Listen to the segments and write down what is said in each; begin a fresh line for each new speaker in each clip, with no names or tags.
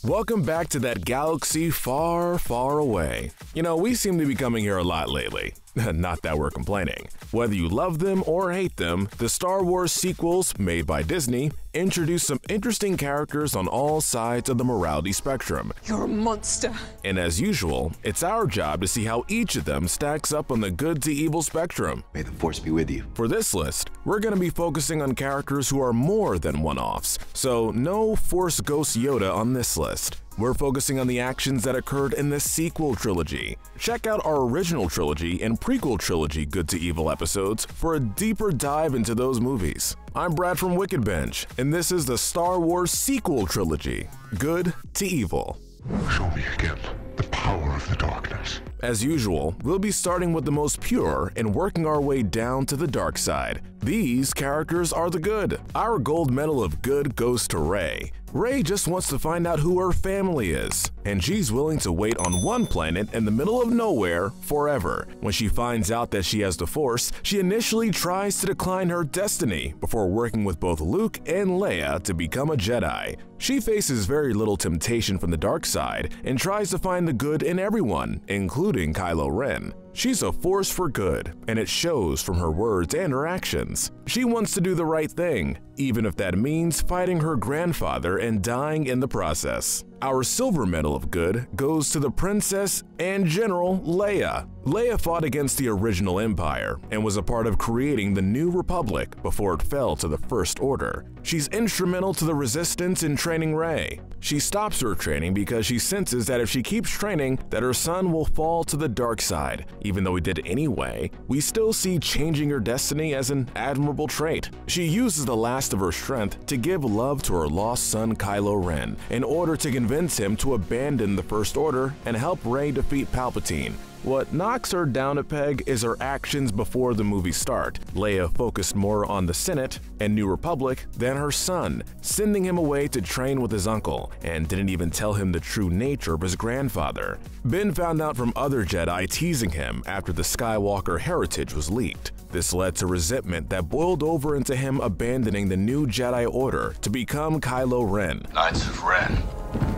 Welcome back to that galaxy far, far away. You know, we seem to be coming here a lot lately. Not that we're complaining. Whether you love them or hate them, the Star Wars sequels, made by Disney, introduce some interesting characters on all sides of the morality spectrum.
You're a monster.
And as usual, it's our job to see how each of them stacks up on the good to evil spectrum.
May the Force be with you.
For this list, we're going to be focusing on characters who are more than one-offs, so no Force Ghost Yoda on this list. We're focusing on the actions that occurred in the sequel trilogy. Check out our original trilogy and prequel trilogy Good to Evil episodes for a deeper dive into those movies. I'm Brad from Wicked Bench, and this is the Star Wars sequel trilogy, Good to Evil.
Show me again the power of the darkness.
As usual, we'll be starting with the most pure and working our way down to the dark side. These characters are the good. Our gold medal of good goes to Rey. Rey just wants to find out who her family is, and she's willing to wait on one planet in the middle of nowhere forever. When she finds out that she has the Force, she initially tries to decline her destiny before working with both Luke and Leia to become a Jedi. She faces very little temptation from the dark side and tries to find the good in everyone, including Kylo Ren. She's a force for good, and it shows from her words and her actions. She wants to do the right thing, even if that means fighting her grandfather and dying in the process. Our silver medal of good goes to the Princess and General Leia. Leia fought against the original Empire and was a part of creating the New Republic before it fell to the First Order. She's instrumental to the Resistance in training Rey. She stops her training because she senses that if she keeps training, that her son will fall to the dark side. Even though he did anyway, we still see changing her destiny as an admirable trait. She uses the last of her strength to give love to her lost son Kylo Ren in order to convince him to abandon the First Order and help Rey defeat Palpatine. What knocks her down a peg is her actions before the movies start. Leia focused more on the Senate and New Republic than her son, sending him away to train with his uncle, and didn't even tell him the true nature of his grandfather. Ben found out from other Jedi teasing him after the Skywalker heritage was leaked. This led to resentment that boiled over into him abandoning the new Jedi Order to become Kylo Ren.
Knights of Ren.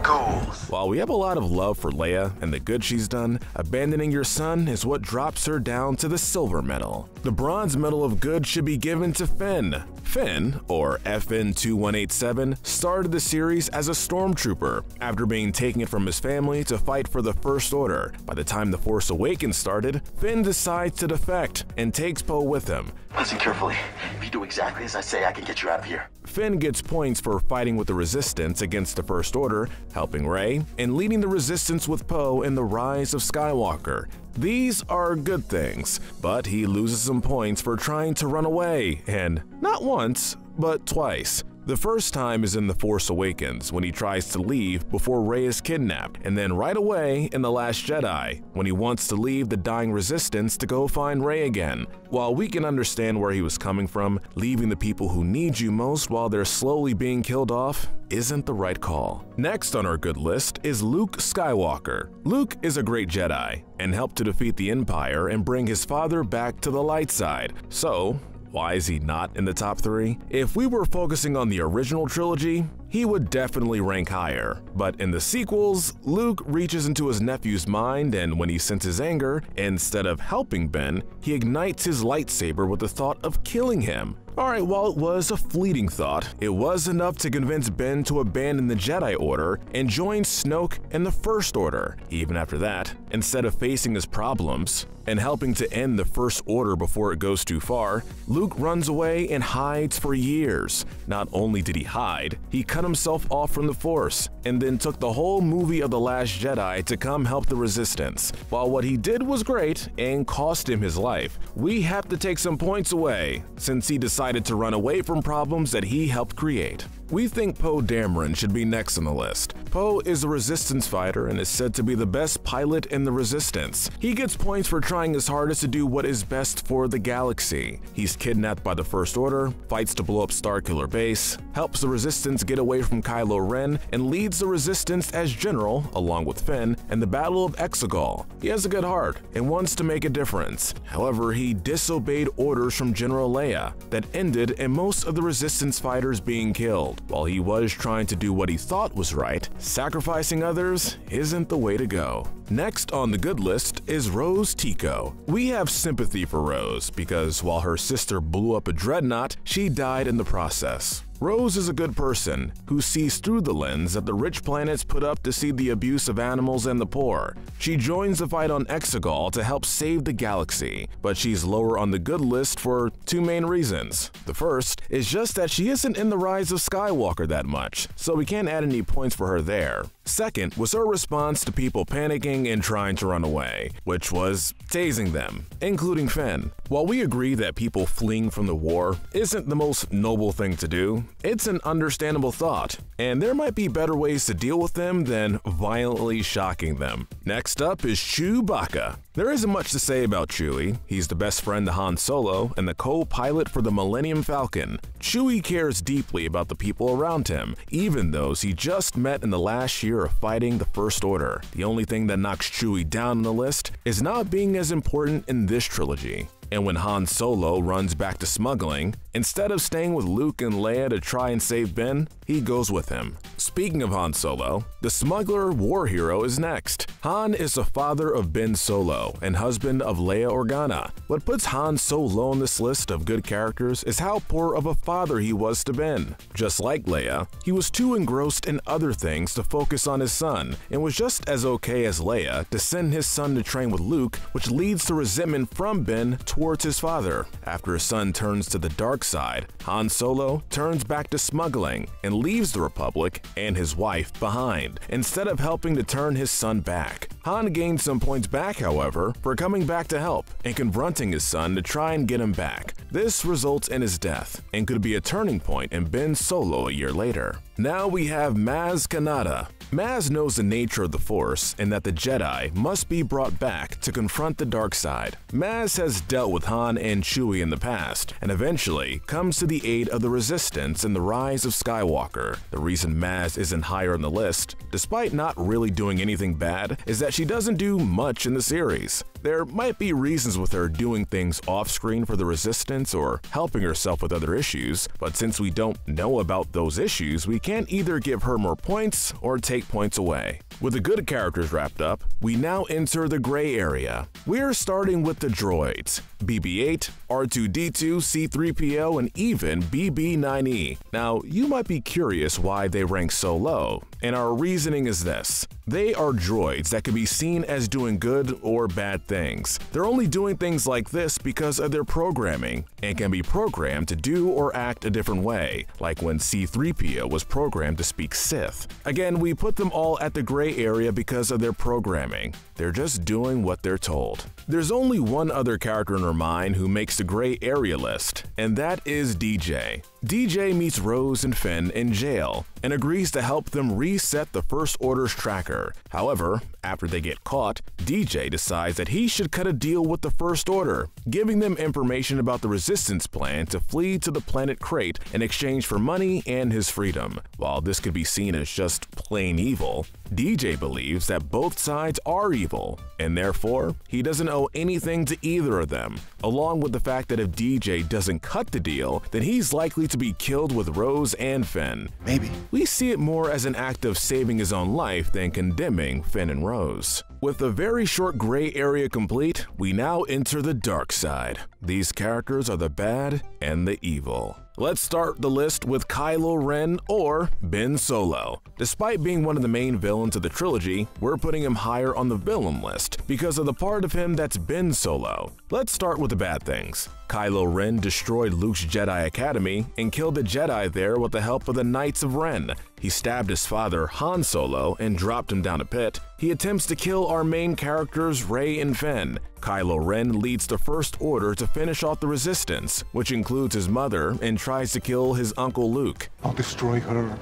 Cool.
While we have a lot of love for Leia and the good she's done, abandoning your son is what drops her down to the silver medal. The bronze medal of good should be given to Finn. Finn, or FN2187, started the series as a stormtrooper after being taken from his family to fight for the First Order. By the time The Force Awakens started, Finn decides to defect and takes Poe with him.
Listen carefully. If you do exactly as I say, I can get you out of here.
Finn gets points for fighting with the Resistance against the First Order, helping Rey, and leading the Resistance with Poe in The Rise of Skywalker. These are good things, but he loses some points for trying to run away, and not once, but twice. The first time is in The Force Awakens when he tries to leave before Rey is kidnapped, and then right away in The Last Jedi when he wants to leave the dying Resistance to go find Rey again. While we can understand where he was coming from, leaving the people who need you most while they're slowly being killed off isn't the right call. Next on our good list is Luke Skywalker. Luke is a great Jedi and helped to defeat the Empire and bring his father back to the light side. So, why is he not in the top 3? If we were focusing on the original trilogy, he would definitely rank higher. But in the sequels, Luke reaches into his nephew's mind, and when he senses anger, instead of helping Ben, he ignites his lightsaber with the thought of killing him. Alright, while it was a fleeting thought, it was enough to convince Ben to abandon the Jedi Order and join Snoke and the First Order. Even after that, instead of facing his problems and helping to end the First Order before it goes too far, Luke runs away and hides for years. Not only did he hide, he cut himself off from the Force, and then took the whole movie of The Last Jedi to come help the Resistance. While what he did was great and cost him his life, we have to take some points away, since he decided to run away from problems that he helped create. We think Poe Dameron should be next on the list. Poe is a Resistance fighter and is said to be the best pilot in the Resistance. He gets points for trying his hardest to do what is best for the galaxy. He's kidnapped by the First Order, fights to blow up Starkiller Base, helps the Resistance get away from Kylo Ren, and leads the Resistance as general, along with Finn, in the Battle of Exegol. He has a good heart and wants to make a difference. However, he disobeyed orders from General Leia that ended in most of the Resistance fighters being killed. world. While he was trying to do what he thought was right, sacrificing others isn't the way to go. Next on the good list is Rose Tico. We have sympathy for Rose because while her sister blew up a dreadnought, she died in the process. Rose is a good person who sees through the lens that the rich planets put up to see the abuse of animals and the poor. She joins the fight on Exegol to help save the galaxy, but she's lower on the good list for two main reasons. The first is just that she isn't in the Rise of Skywalker that much, so we can't add any points for her there. Second was her response to people panicking and trying to run away, which was tasing them, including Finn. While we agree that people fleeing from the war isn't the most noble thing to do, it's an understandable thought, and there might be better ways to deal with them than violently shocking them. Next up is Chewbacca. There isn't much to say about Chewie. He's the best friend to Han Solo and the co-pilot for the Millennium Falcon. Chewie cares deeply about the people around him, even those he just met in the last year of fighting the First Order. The only thing that knocks Chewie down on the list is not being as important in this trilogy. And when Han Solo runs back to smuggling, instead of staying with Luke and Leia to try and save Ben, he goes with him. Speaking of Han Solo, the smuggler war hero is next. Han is the father of Ben Solo and husband of Leia Organa. What puts Han so low on this list of good characters is how poor of a father he was to Ben. Just like Leia, he was too engrossed in other things to focus on his son, and was just as okay as Leia to send his son to train with Luke, which leads to resentment from Ben towards his father. After his son turns to the dark side, Han Solo turns back to smuggling and leaves the Republic and his wife behind, instead of helping to turn his son back. Han gained some points back, however, for coming back to help and confronting his son to try and get him back. This results in his death and could be a turning point in Ben Solo a year later. Now we have Maz Kanata. Maz knows the nature of the Force and that the Jedi must be brought back to confront the dark side. Maz has dealt with Han and Chewie in the past, and eventually comes to the aid of the Resistance in the Rise of Skywalker. The reason Maz isn't higher on the list, despite not really doing anything bad, is that she doesn't do much in the series. There might be reasons with her doing things off-screen for the Resistance or helping herself with other issues, but since we don't know about those issues, we can't either give her more points or take points away. With the good characters wrapped up, we now enter the gray area. We're starting with the droids, BB-8, R2-D2, C-3PO, and even BB-9E. Now, you might be curious why they rank so low, and our reasoning is this. They are droids that can be seen as doing good or bad things. They're only doing things like this because of their programming, and can be programmed to do or act a different way, like when C-3PO was programmed to speak Sith. Again, we put them all at the gray area because of their programming. They're just doing what they're told. There's only one other character in our mind who makes the gray area list, and that is DJ. DJ meets Rose and Finn in jail and agrees to help them reset the First Order's tracker. However, after they get caught, DJ decides that he should cut a deal with the First Order, giving them information about the Resistance plan to flee to the planet Crate in exchange for money and his freedom. While this could be seen as just plain evil, DJ believes that both sides are evil, and therefore, he doesn't owe anything to either of them, along with the fact that if DJ doesn't cut the deal, then he's likely to be killed with Rose and Finn.
Maybe.
We see it more as an act of saving his own life than condemning Finn and Rose. With a very short gray area complete, we now enter the dark side. These characters are the bad and the evil. Let's start the list with Kylo Ren or Ben Solo. Despite being one of the main villains of the trilogy, we're putting him higher on the villain list because of the part of him that's Ben Solo. Let's start with the bad things. Kylo Ren destroyed Luke's Jedi Academy and killed the Jedi there with the help of the Knights of Ren. He stabbed his father, Han Solo, and dropped him down a pit. He attempts to kill our main characters, Rey and Finn. Kylo Ren leads the First Order to finish off the Resistance, which includes his mother, and tries to kill his uncle Luke.
I'll destroy her.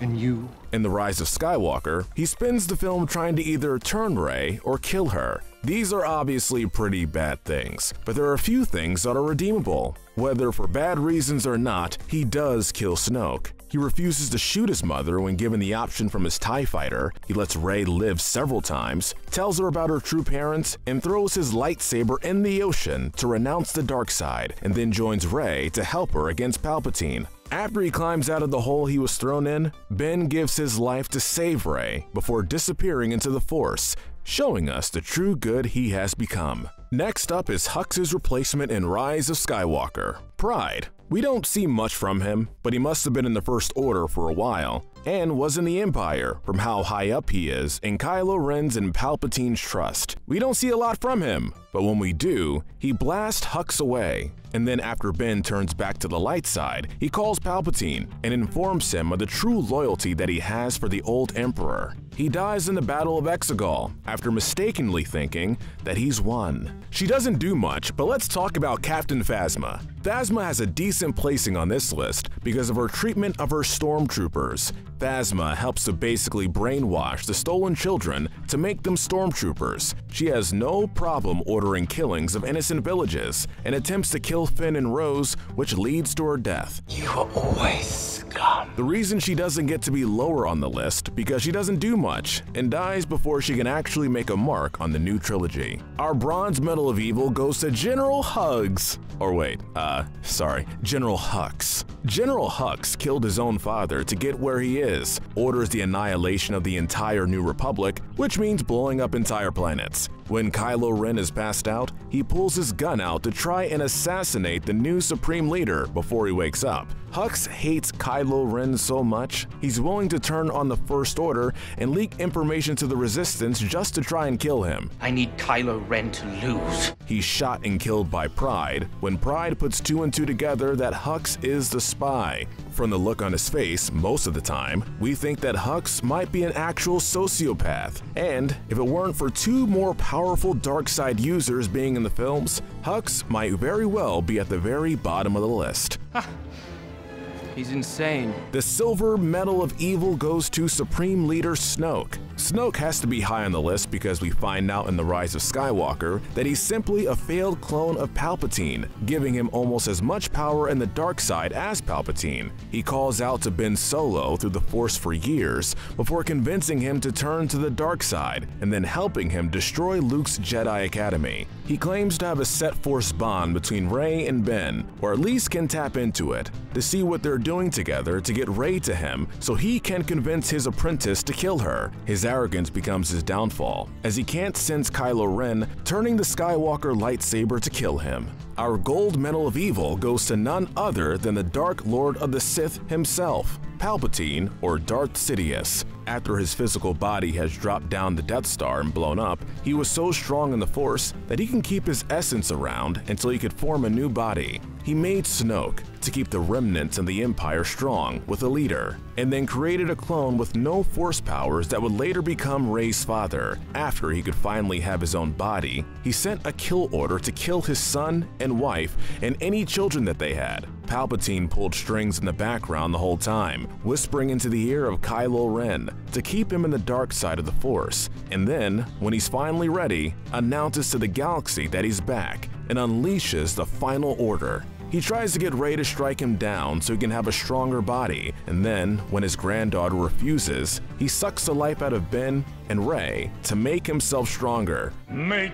And you.
In The Rise of Skywalker, he spends the film trying to either turn Rey or kill her. These are obviously pretty bad things, but there are a few things that are redeemable. Whether for bad reasons or not, he does kill Snoke. He refuses to shoot his mother when given the option from his TIE fighter. He lets Rey live several times, tells her about her true parents, and throws his lightsaber in the ocean to renounce the dark side, and then joins Rey to help her against Palpatine. After he climbs out of the hole he was thrown in, Ben gives his life to save Rey before disappearing into the Force, showing us the true good he has become. Next up is Hux' replacement in Rise of Skywalker, Pryde. We don't see much from him, but he must have been in the First Order for a while, and was in the Empire from how high up he is in Kylo Ren's and Palpatine's trust. We don't see a lot from him, but when we do, he blasts Hux away, and then after Ben turns back to the light side, he calls Palpatine and informs him of the true loyalty that he has for the old Emperor. He dies in the Battle of Exegol after mistakenly thinking that he's won. She doesn't do much, but let's talk about Captain Phasma. Phasma has a decent placing on this list because of her treatment of her stormtroopers. Phasma helps to basically brainwash the stolen children to make them stormtroopers. She has no problem ordering killings of innocent villages and attempts to kill Finn and Rose, which leads to her death.
You are always scum.
The reason she doesn't get to be lower on the list because she doesn't do much and dies before she can actually make a mark on the new trilogy. Our Bronze Medal of Evil goes to General Hux. Or wait, General Hux. General Hux killed his own father to get where he is, orders the annihilation of the entire New Republic, which means blowing up entire planets. When Kylo Ren is passed out, he pulls his gun out to try and assassinate the new Supreme Leader before he wakes up. Hux hates Kylo Ren so much, he's willing to turn on the First Order and leak information to the Resistance just to try and kill him.
I need Kylo Ren to lose.
He's shot and killed by Pryde when Pryde puts two and two together that Hux is the spy. From the look on his face, most of the time, we think that Hux might be an actual sociopath. And if it weren't for two more powerful dark side users being in the films, Hux might very well be at the very bottom of the list.
He's insane.
The Silver Medal of Evil goes to Supreme Leader Snoke. Snoke has to be high on the list because we find out in The Rise of Skywalker that he's simply a failed clone of Palpatine, giving him almost as much power in the dark side as Palpatine. He calls out to Ben Solo through the Force for years before convincing him to turn to the dark side and then helping him destroy Luke's Jedi Academy. He claims to have a set Force bond between Rey and Ben, or at least can tap into it, to see what they're doing together to get Rey to him so he can convince his apprentice to kill her. His arrogance becomes his downfall, as he can't sense Kylo Ren turning the Skywalker lightsaber to kill him. Our Gold Medal of Evil goes to none other than the Dark Lord of the Sith himself, Palpatine, or Darth Sidious. After his physical body has dropped down the Death Star and blown up, he was so strong in the Force that he can keep his essence around until he could form a new body. He made Snoke to keep the remnants of the Empire strong with a leader, and then created a clone with no Force powers that would later become Rey's father. After he could finally have his own body, he sent a kill order to kill his son and wife and any children that they had. Palpatine pulled strings in the background the whole time, whispering into the ear of Kylo Ren to keep him in the dark side of the Force, and then, when he's finally ready, announces to the galaxy that he's back and unleashes the final order. He tries to get Rey to strike him down so he can have a stronger body, and then, when his granddaughter refuses, he sucks the life out of Ben and Rey to make himself stronger.
Make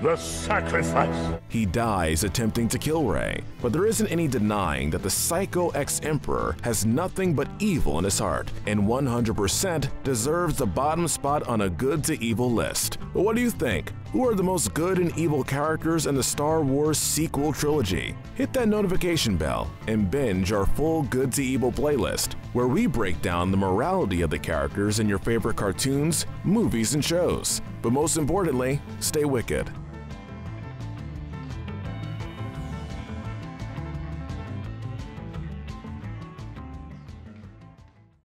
the sacrifice.
He dies attempting to kill Rey, but there isn't any denying that the psycho ex-emperor has nothing but evil in his heart, and 100% deserves the bottom spot on a good to evil list. But what do you think? Who are the most good and evil characters in the Star Wars sequel trilogy? Hit that notification bell and binge our full good to evil playlist, where we break down the morality of the characters in your favorite cartoons, movies, and shows. But most importantly, stay wicked.